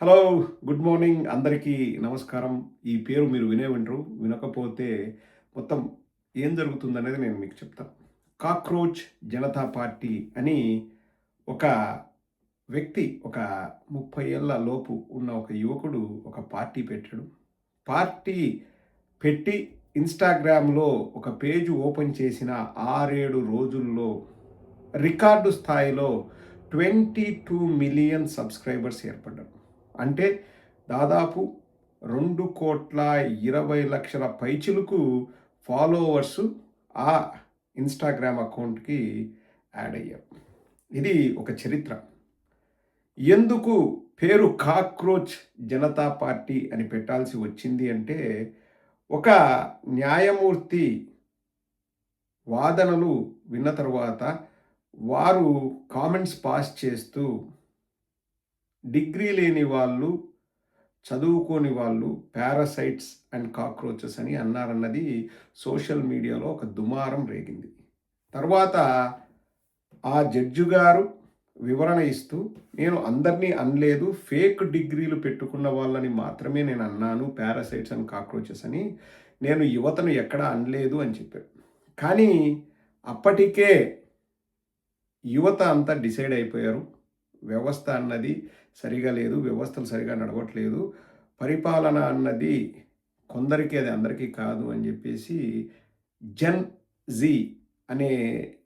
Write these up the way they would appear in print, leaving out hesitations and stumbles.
Hello! Good morning అందరికీ నమస్కారం. ఈ పేరు మీరు వినే వినరు. వినకపోతే మొత్తం ఏం జరుగుతుందనేది నేను మీకు చెప్తాను. కాక్రోచ్ జనతా పార్టీ అని ఒక వ్యక్తి, ఒక 30 ఏళ్ల లోపు ఉన్న ఒక యువకుడు ఒక పార్టీ పెట్టాడు. పార్టీ పెట్టి ఇన్‌స్టాగ్రామ్‌లో ఒక పేజ్ ఓపెన్ చేసిన 6, 7 రోజుల్లో రికార్డు స్థాయిలో 22,000,000 సబ్‌స్క్రైబర్స్ ఏర్పడ్డారు. అంటే దాదాపు 2,20,00,000 పైచిలుకు ఫాలోవర్సు ఆ ఇన్‌స్టాగ్రామ్ అకౌంట్‌కి యాడ్ అయ్యారు. ఇది ఒక చరిత్ర. ఎందుకు పేరు కాక్రోచ్ జనతా పార్టీ అని పెట్టాల్సి వచ్చింది అంటే, ఒక న్యాయమూర్తి వాదనలు విన్న తరువాత వారు కామెంట్స్ పాస్ చేస్తూ డిగ్రీ లేని వాళ్ళు, చదువుకోని వాళ్ళు పారాసైట్స్ అండ్ కాక్రోచెస్ అని అన్నారన్నది సోషల్ మీడియాలో ఒక దుమారం రేగింది. తర్వాత ఆ జడ్జి గారు వివరణ ఇస్తూ, నేను అందరినీ అనలేదు, ఫేక్ డిగ్రీలు పెట్టుకున్న వాళ్ళని మాత్రమే నేను అన్నాను పారాసైట్స్ అండ్ కాక్రోచెస్ అని. నేను యువతను ఎక్కడా అనలేదు అని చెప్పారు. కానీ అప్పటికే యువత అంతా డిసైడ్ అయిపోయారు. వ్యవస్థ అన్నది సరిగా లేదు. వ్యవస్థలు సరిగా నడవట్లేదు. పరిపాలన అన్నది కొందరికి, అది అందరికీ కాదు అని జెప్పేసి జెన్ జీ అనే,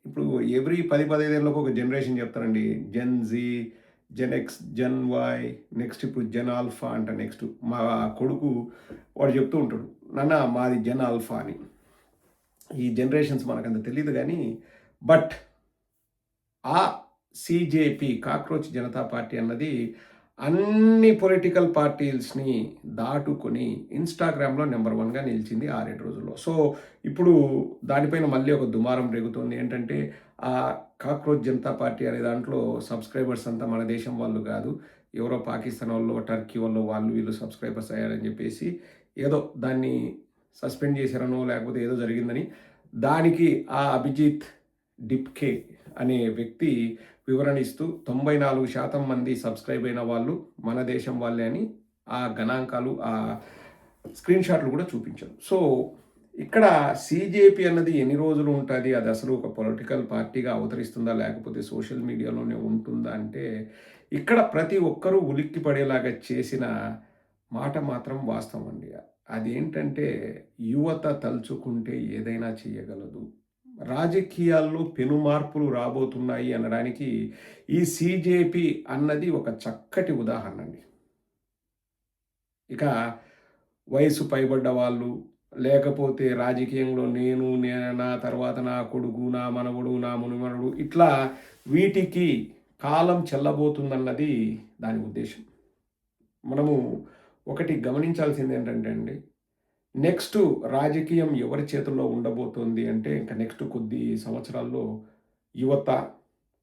ఇప్పుడు ఎవ్రీ 10, 15 ఏళ్ళకి ఒక జనరేషన్ చెప్తారండి. Gen Z, Gen X, Gen Y, next ఇప్పుడు జెన్ ఆల్ఫా అంట నెక్స్ట్. మా కొడుకు వాడు చెప్తూ ఉంటాడు, నాన్న మాది జెన్ ఆల్ఫా అని. ఈ జనరేషన్స్ మనకంత తెలీదు గానీ, బట్ ఆ సీజేపీ కాక్రోచ్ జనతా పార్టీ అన్నది అన్ని పొలిటికల్ పార్టీస్‌ని దాటుకొని ఇన్‌స్టాగ్రామ్‌లో నంబర్ 1గా నిలిచింది 6, 7 రోజుల్లో. సో, ఇప్పుడు దానిపైన మళ్ళీ ఒక దుమారం రేగుతోంది. ఏంటంటే, కాక్రోచ్ జనతా పార్టీ అనే దాంట్లో సబ్‌స్క్రైబర్స్ అంతా మన దేశం వాళ్ళు గాదు. ఎవరో పాకిస్తాన్ వోళ్ళో, టర్కీ వోళ్ళో వాళ్ళు వీళ్ళు సబ్‌స్క్రైబర్స్ అయ్యారని జెప్పేసి ఏదో దాన్ని సస్పెండ్ చేశారనో, లేకపోతే ఏదో జరిగిందని, దానికి ఆ అభిజిత్ డిప్కే అనే వ్యక్తి వివరణ ఇస్తూ 94% మంది సబ్స్క్రైబ్ అయిన వాళ్ళు మన దేశం వాళ్ళే అని ఆ గణాంకాలు, ఆ స్క్రీన్ షాట్లు కూడా చూపించారు. సో, ఇక్కడ సీజేపీ అన్నది ఎన్ని రోజులు ఉంటది? అది అసలు ఒక పొలిటికల్ పార్టీగా అవతరిస్తుందా? లేకపోతే సోషల్ మీడియాలోనే ఉంటుందా? అంటే ఇక్కడ ప్రతి ఒక్కరూ ఉలిక్కి పడేలాగా చేసిన మాట మాత్రం వాస్తవం అండి. అదేంటంటే, యువత తలుచుకుంటే ఏదైనా చేయగలదు. రాజకీయాల్లో పెను మార్పులు రాబోతున్నాయి అనడానికి ఈ సీజేపీ అన్నది ఒక చక్కటి ఉదాహరణ అండి. ఇక వయసు పైబడ్డ వాళ్ళు, లేకపోతే రాజకీయంలో నా తర్వాత నా కొడుకు, నా మనవడు, నా మునిమనుడు, ఇట్లా వీటికి కాలం చెల్లబోతుందన్నది దాని ఉద్దేశం. మనము ఒకటి గమనించాల్సింది ఏంటంటే అండి, నెక్స్ట్ రాజకీయం ఎవరి చేతుల్లో ఉండబోతోంది అంటే, ఇంక నెక్స్ట్ కొద్ది సంవత్సరాల్లో యువత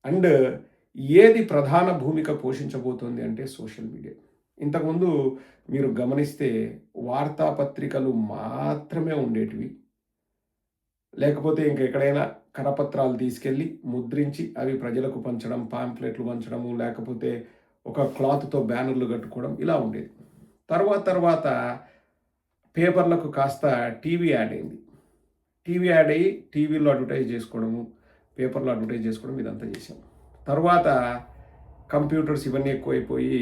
అండ్ ఏది ప్రధాన భూమిక పోషించబోతోంది అంటే సోషల్ మీడియా. ఇంతకుముందు మీరు గమనిస్తే వార్తాపత్రికలు మాత్రమే ఉండేటివి. లేకపోతే ఇంక ఎక్కడైనా కరపత్రాలు తీసుకెళ్ళి ముద్రించి అవి ప్రజలకు పంచడం, పాంప్లెట్లు పంచడము, లేకపోతే ఒక క్లాత్‌తో బ్యానర్‌లు కట్టుకోవడం ఇలా ఉండేది. తర్వాత పేపర్‌లకు కాస్త టీవీ యాడ్ అయింది. టీవీ యాడ్ అయ్యి టీవీలో అడ్వర్టైజ్ చేసుకోవడము, పేపర్‌లో అడ్వర్టైజ్ చేసుకోవడం ఇదంతా చేశాం. తర్వాత కంప్యూటర్స్ ఇవన్నీ ఎక్కువైపోయి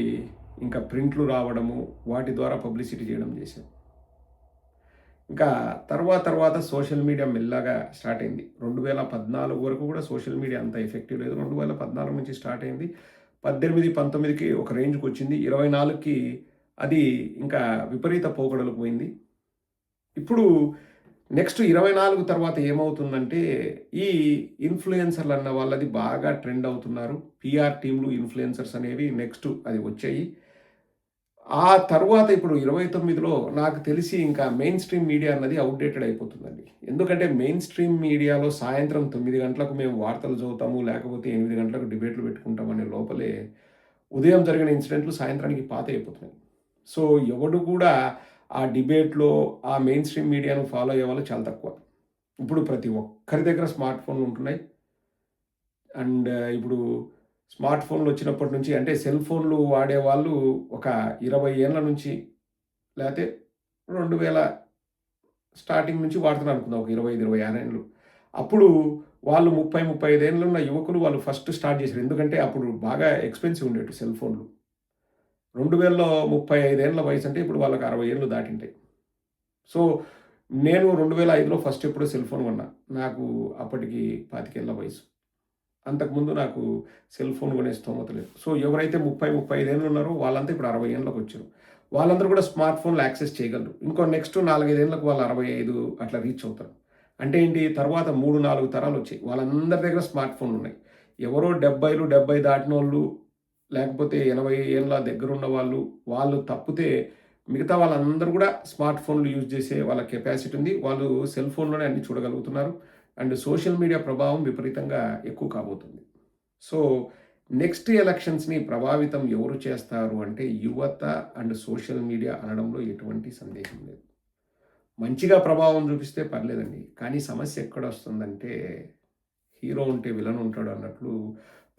ఇంకా ప్రింట్లు రావడము, వాటి ద్వారా పబ్లిసిటీ చేయడం చేశాం. ఇంకా తర్వాత సోషల్ మీడియా మెల్లగా స్టార్ట్ అయింది. 2014 వరకు కూడా సోషల్ మీడియా అంత ఎఫెక్టివ్ లేదు. 2014 నుంచి స్టార్ట్ అయింది. 18, 19కి ఒక రేంజ్‌కొచ్చింది. 24కి అది ఇంకా విపరీత పోకడలకు పోయింది. ఇప్పుడు నెక్స్ట్ 24 తర్వాత ఏమవుతుందంటే, ఈ ఇన్‌ఫ్లుయెన్సర్‌లు అన్న వాళ్ళది బాగా ట్రెండ్ అవుతున్నారు. పీఆర్ టీమ్‌లు, ఇన్‌ఫ్లుయెన్సర్స్ అనేవి నెక్స్ట్ అది వచ్చాయి. ఆ తరువాత ఇప్పుడు 29లో నాకు తెలిసి ఇంకా మెయిన్ స్ట్రీమ్ మీడియా అన్నది ఔట్‌డేటెడ్ అయిపోతుందండి. ఎందుకంటే మెయిన్ స్ట్రీమ్ మీడియాలో సాయంత్రం 9 గంటలకు మేము వార్తలు చదువుతాము, లేకపోతే 8 గంటలకు డిబేట్‌లు పెట్టుకుంటాం అనే లోపలే ఉదయం జరిగిన ఇన్సిడెంట్లు సాయంత్రానికి పాతయిపోతున్నాయి. సో, ఎవడు కూడా ఆ డిబేట్‌లో ఆ మెయిన్ స్ట్రీమ్ మీడియాను ఫాలో అయ్యేవాళ్ళు చాలా తక్కువ. ఇప్పుడు ప్రతి ఒక్కరి దగ్గర స్మార్ట్ ఫోన్‌లు ఉంటున్నాయి. అండ్ ఇప్పుడు స్మార్ట్ ఫోన్లు వచ్చినప్పటి నుంచి అంటే సెల్ ఫోన్లు వాడేవాళ్ళు ఒక 20 ఏళ్ల నుంచి లేతే 2000 స్టార్టింగ్ నుంచి వాడుతున్నారు అనుకుందాం. ఒక 25, 26 ఏండ్లు. అప్పుడు వాళ్ళు 30, 35 ఏండ్లున్న యువకులు వాళ్ళు ఫస్ట్ స్టార్ట్ చేశారు. ఎందుకంటే అప్పుడు బాగా ఎక్స్‌పెన్సివ్ ఉండేటివి సెల్ ఫోన్లు. 2000లో 35 ఏండ్ల వయసంటే ఇప్పుడు వాళ్ళకి 60 ఏళ్ళు దాటింటాయి. సో, నేను 2005లో ఫస్ట్ ఎప్పుడో సెల్ ఫోన్ కొన్నా. నాకు అప్పటికి 25 ఏళ్ల వయసు. అంతకుముందు నాకు సెల్ ఫోన్ కొనే స్తోమత లేదు. సో, ఎవరైతే 30, 35 ఏళ్ళు ఉన్నారో వాళ్ళంతా ఇప్పుడు 60 ఏళ్ళకొచ్చారు. వాళ్ళందరూ కూడా స్మార్ట్ ఫోన్‌లు యాక్సెస్ చేయగలరు. ఇంకో నెక్స్ట్ 4, 5 ఏళ్ళకి వాళ్ళు 65 అట్లా రీచ్ అవుతారు. అంటే ఏంటి తర్వాత 3, 4 తరాలొచ్చాయి. వాళ్ళందరి దగ్గర స్మార్ట్ ఫోన్‌లున్నాయి. ఎవరో 70లు, 70 దాటినోళ్ళు లేకపోతే 80 ఏళ్ళ దగ్గరున్న వాళ్ళు, వాళ్ళు తప్పితే మిగతా వాళ్ళందరూ కూడా స్మార్ట్ ఫోన్‌లు యూజ్ చేసే వాళ్ళ కెపాసిటీ ఉంది. వాళ్ళు సెల్ ఫోన్‌లోనే అన్నీ చూడగలుగుతున్నారు. అండ్ సోషల్ మీడియా ప్రభావం విపరీతంగా ఎక్కువ కాబోతుంది. సో, నెక్స్ట్ ఎలక్షన్స్‌ని ప్రభావితం ఎవరు చేస్తారు అంటే యువత అండ్ సోషల్ మీడియా అనడంలో ఎటువంటి సందేహం లేదు. మంచిగా ప్రభావం చూపిస్తే పర్లేదండి. కానీ సమస్య ఎక్కడొస్తుందంటే హీరో ఉంటే విలన్ ఉంటాడు అన్నట్లు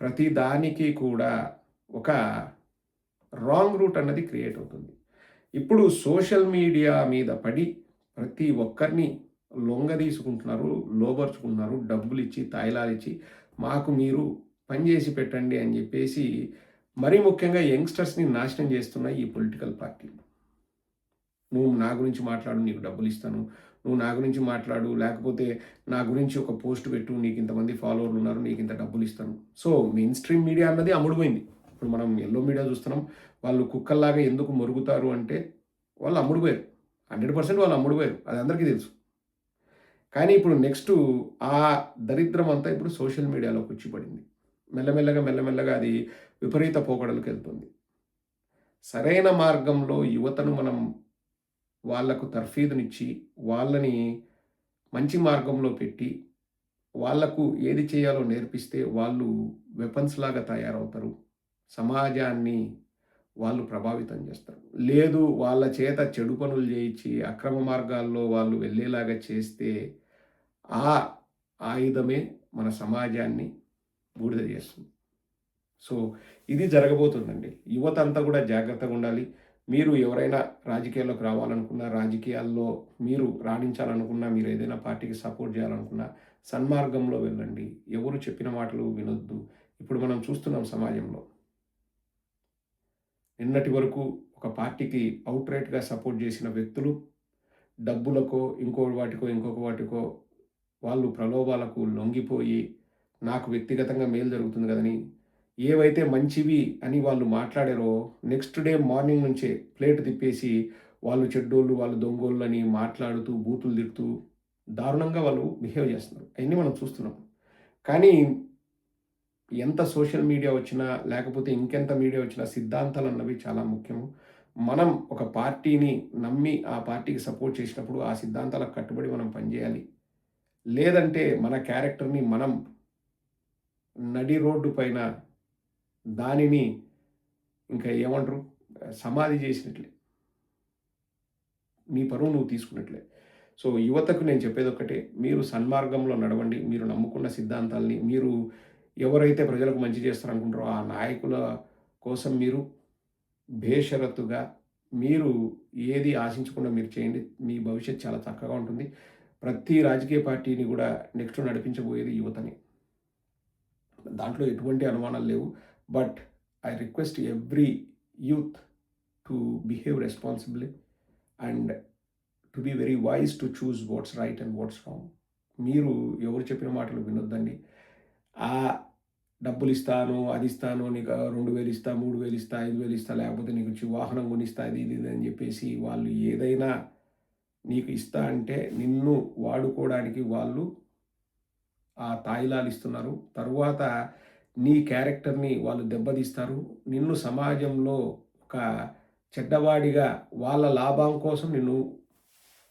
ప్రతి దానికి కూడా ఒక రాంగ్ రూట్ అన్నది క్రియేట్ అవుతుంది. ఇప్పుడు సోషల్ మీడియా మీద పడి ప్రతి ఒక్కరిని లొంగదీసుకుంటున్నారు, లోబరుచుకుంటున్నారు. డబ్బులిచ్చి, తాయిలాలిచ్చి మాకు మీరు పని చేసి పెట్టండి అని చెప్పేసి మరీ ముఖ్యంగా యంగ్‌స్టర్స్‌ని నాశనం చేస్తున్నాయి ఈ పొలిటికల్ పార్టీలు. నువ్వు నా గురించి మాట్లాడు నీకు డబ్బులిస్తాను. నువ్వు నా గురించి మాట్లాడు లేకపోతే నా గురించి ఒక పోస్ట్ పెట్టు నీకు ఇంతమంది ఫాలోవర్లు ఉన్నారు. నీకింత డబ్బులిస్తాను. సో, మెయిన్ స్ట్రీమ్ మీడియా అన్నది అమ్ముడుపోయింది. ఇప్పుడు మనం యెల్లో మీడియా చూస్తున్నాం. వాళ్ళు కుక్కల్లాగా ఎందుకు మొరుగుతారు అంటే వాళ్ళు అమ్ముడుపోయారు. 100% వాళ్ళు అమ్ముడుపోయారు. అది అందరికీ తెలుసు. కానీ ఇప్పుడు నెక్స్టు ఆ దరిద్రం అంతా ఇప్పుడు సోషల్ మీడియాలోకొచ్చి పడింది. మెల్లమెల్లగా, మెల్లమెల్లగా అది విపరీత పోకడలకెళ్తుంది. సరైన మార్గంలో యువతను మనం వాళ్ళకు తర్ఫీదునిచ్చి, వాళ్ళని మంచి మార్గంలో పెట్టి, వాళ్ళకు ఏది చేయాలో నేర్పిస్తే వాళ్ళు వెపన్స్ లాగా తయారవుతారు. సమాజాన్ని వాళ్ళు ప్రభావితం చేస్తారు. లేదు వాళ్ళ చేత చెడు పనులు చేయించి, అక్రమ మార్గాల్లో వాళ్ళు వెళ్ళేలాగా చేస్తే, ఆ ఆయుధమే మన సమాజాన్ని బూడిద చేస్తుంది. సో, ఇది జరగబోతుందండి. యువత అంతా కూడా జాగ్రత్తగుండాలి. మీరు ఎవరైనా రాజకీయాల్లోకి రావాలనుకున్నా, రాజకీయాల్లో మీరు రాణించాలనుకున్నా, మీరేదైనా పార్టీకి సపోర్ట్ చేయాలనుకున్నా, సన్మార్గంలో వెళ్ళండి. ఎవరు చెప్పిన మాటలు వినొద్దు. ఇప్పుడు మనం చూస్తున్నాం సమాజంలో. నిన్నటి వరకు ఒక పార్టీకి ఔట్‌రైట్‌గా సపోర్ట్ చేసిన వ్యక్తులు, డబ్బులకో, ఇంకొక వాటికో వాళ్ళు ప్రలోభాలకు లొంగిపోయి, నాకు వ్యక్తిగతంగా మేలు జరుగుతుంది గదని, ఏవైతే మంచివి అని వాళ్ళు మాట్లాడారో, నెక్స్ట్ డే మార్నింగ్ నుంచే ప్లేట్ తిప్పేసి, వాళ్ళు చెడ్డోళ్ళు, వాళ్ళు దొంగోళ్ళని మాట్లాడుతూ, బూతులు తిడుతూ, దారుణంగా వాళ్ళు బిహేవ్ చేస్తున్నారు. అయన్నీ మనం చూస్తున్నాం. కానీ ఎంత సోషల్ మీడియా వచ్చినా, లేకపోతే ఇంకెంత మీడియా వచ్చినా సిద్ధాంతాలన్నవి చాలా ముఖ్యము. మనం ఒక పార్టీని నమ్మి, ఆ పార్టీకి సపోర్ట్ చేసినప్పుడు, ఆ సిద్ధాంతాలకు కట్టుబడి మనం పనిచేయాలి. లేదంటే మన క్యారెక్టర్‌ని మనం నడి రోడ్డు పైన దానిని ఇంకా ఏమంటరు? సమాధి చేసినట్లే. నీ పరువు నువ్వు తీసుకున్నట్లే. సో, యువతకు నేను చెప్పేదొక్కటే. మీరు సన్మార్గంలో నడవండి. మీరు నమ్ముకున్న సిద్ధాంతాల్ని మీరు ఎవరైతే ప్రజలకు మంచి చేస్తారనుకుంటారో ఆ నాయకుల కోసం మీరు బేషరతుగా మీరు ఏది ఆశించకుండా మీరు చేయండి. మీ భవిష్యత్తు చాలా చక్కగా ఉంటుంది. ప్రతి రాజకీయ పార్టీని గూడా నెక్స్ట్ నడిపించబోయేది యువతనే. దాంట్లో ఎటువంటి అనుమానాలు లేవు. But I request every youth to behave responsibly and to be very wise to choose what's right and what's wrong. మీరు ఎవరు చెప్పిన మాటలు వినొద్దండి. ఆ డబ్బులిస్తాను, అదిస్తాను, నీకు 2000 ఇస్తా, 3000 ఇస్తా, 5000 ఇస్తా, లేకపోతే నీకు వాహనం కొనిస్తా, అది ఇది అని చెప్పేసి వాళ్ళు ఏదైనా నీకు ఇస్తా అంటే నిన్ను వాడుకోవడానికి వాళ్ళు ఆ తాయిలాలు ఇస్తున్నారు. తరువాత నీ క్యారెక్టర్‌ని వాళ్ళు దెబ్బతీస్తారు. నిన్ను సమాజంలో ఒక చెడ్డవాడిగా వాళ్ళ లాభం కోసం నిన్ను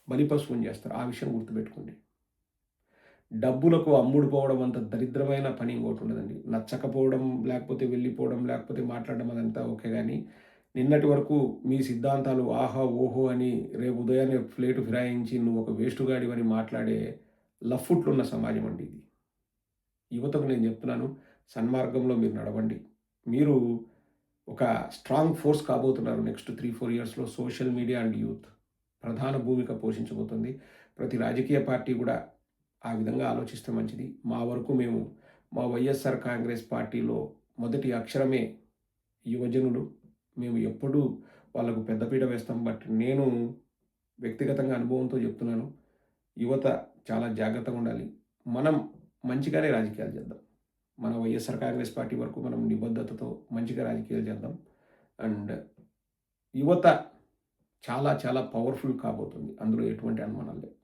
బలిపశువుని చేస్తారు. ఆ విషయం గుర్తుపెట్టుకోండి. డబ్బులకు అమ్ముడుపోవడం అంత దరిద్రమైన పని ఇంకోటుండదండి. నచ్చకపోవడం, లేకపోతే వెళ్ళిపోవడం, లేకపోతే మాట్లాడడం అదంతా ఓకే గానీ, నిన్నటి వరకు మీ సిద్ధాంతాలు ఆహా! ఓహో! అని రేపు ఉదయాన్నే ప్లేటు ఫిరాయించి నువ్వు ఒక వేస్ట్ గాడివని మాట్లాడే లఫుట్లున్న సమాజం అండి ఇది. యువతకు నేను చెప్తున్నాను, సన్మార్గంలో మీరు నడవండి. మీరు ఒక స్ట్రాంగ్ ఫోర్స్ కాబోతున్నారు. నెక్స్ట్ 3, 4 ఇయర్స్‌లో సోషల్ మీడియా అండ్ యూత్ ప్రధాన భూమిక పోషించబోతుంది. ప్రతి రాజకీయ పార్టీ గూడా ఆ విధంగా ఆలోచిస్తే మంచిది. మా వరకు మేము మా వైఎస్ఆర్ కాంగ్రెస్ పార్టీలో మొదటి అక్షరమే యువజనులు. మేము ఎప్పుడూ వాళ్ళకు పెద్దపీట వేస్తాం. బట్ నేను వ్యక్తిగతంగా అనుభవంతో చెప్తున్నాను. యువత చాలా జాగ్రత్తగా ఉండాలి. మనం మంచిగానే రాజకీయాలు చేద్దాం. మన వైఎస్ఆర్ కాంగ్రెస్ పార్టీ వరకు మనం నిబద్ధతతో మంచిగా రాజకీయాలు చేద్దాం. అండ్ యువత చాలా చాలా పవర్‌ఫుల్ కాబోతుంది. అందులో ఎటువంటి అనుమానాలు లేవు.